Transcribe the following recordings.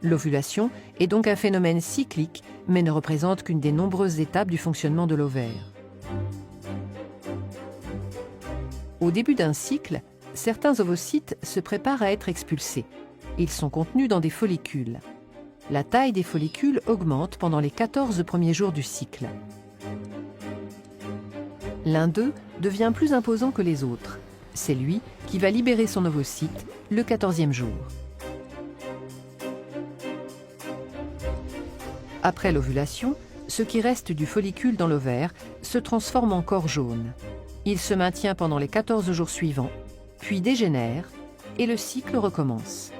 L'ovulation est donc un phénomène cyclique, mais ne représente qu'une des nombreuses étapes du fonctionnement de l'ovaire. Au début d'un cycle, certains ovocytes se préparent à être expulsés. Ils sont contenus dans des follicules. La taille des follicules augmente pendant les 14 premiers jours du cycle. L'un d'eux devient plus imposant que les autres. C'est lui qui va libérer son ovocyte le 14e jour. Après l'ovulation, ce qui reste du follicule dans l'ovaire se transforme en corps jaune. Il se maintient pendant les 14 jours suivants, puis dégénère, et le cycle recommence.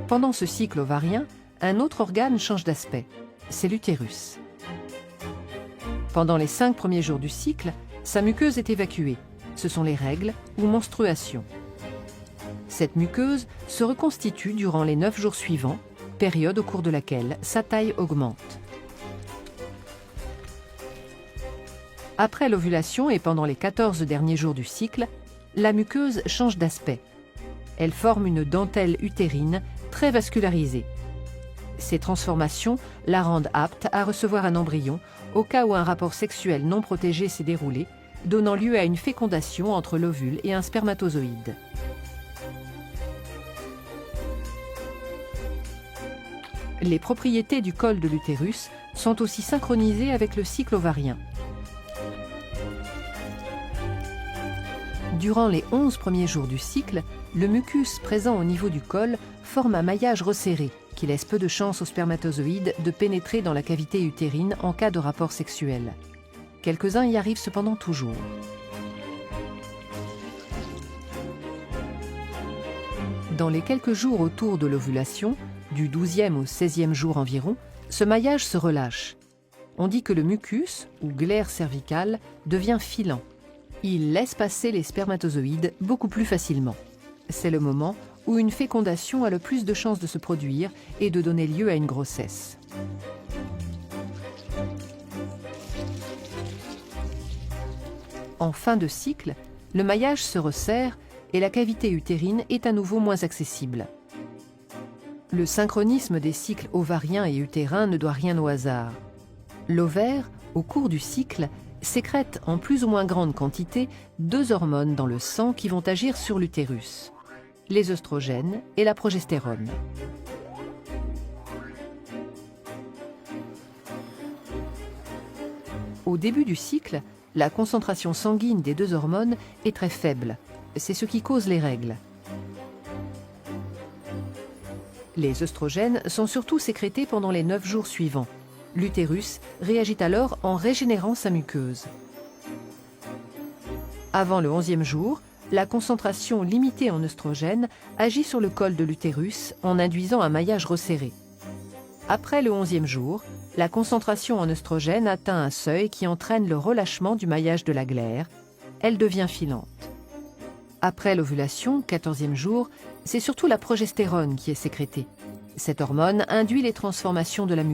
Pendant ce cycle ovarien, un autre organe change d'aspect, c'est l'utérus. Pendant les 5 premiers jours du cycle, sa muqueuse est évacuée. Ce sont les règles ou menstruations. Cette muqueuse se reconstitue durant les 9 jours suivants, période au cours de laquelle sa taille augmente. Après l'ovulation et pendant les 14 derniers jours du cycle, la muqueuse change d'aspect. Elle forme une dentelle utérine très vascularisée. Ces transformations la rendent apte à recevoir un embryon au cas où un rapport sexuel non protégé s'est déroulé, donnant lieu à une fécondation entre l'ovule et un spermatozoïde. Les propriétés du col de l'utérus sont aussi synchronisées avec le cycle ovarien. Durant les 11 premiers jours du cycle, le mucus présent au niveau du col forme un maillage resserré qui laisse peu de chance aux spermatozoïdes de pénétrer dans la cavité utérine en cas de rapport sexuel. Quelques-uns y arrivent cependant toujours. Dans les quelques jours autour de l'ovulation, du 12e au 16e jour environ, ce maillage se relâche. On dit que le mucus, ou glaire cervicale, devient filant. Il laisse passer les spermatozoïdes beaucoup plus facilement. C'est le moment où une fécondation a le plus de chances de se produire et de donner lieu à une grossesse. En fin de cycle, le maillage se resserre et la cavité utérine est à nouveau moins accessible. Le synchronisme des cycles ovariens et utérins ne doit rien au hasard. L'ovaire, au cours du cycle, sécrète en plus ou moins grande quantité 2 hormones dans le sang qui vont agir sur l'utérus, les œstrogènes et la progestérone. Au début du cycle, la concentration sanguine des 2 hormones est très faible. C'est ce qui cause les règles. Les œstrogènes sont surtout sécrétés pendant les 9 jours suivants. L'utérus réagit alors en régénérant sa muqueuse. Avant le 11e jour, la concentration limitée en œstrogènes agit sur le col de l'utérus en induisant un maillage resserré. Après le 11e jour, la concentration en œstrogènes atteint un seuil qui entraîne le relâchement du maillage de la glaire. Elle devient filante. Après l'ovulation, 14e jour, c'est surtout la progestérone qui est sécrétée. Cette hormone induit les transformations de la muqueuse.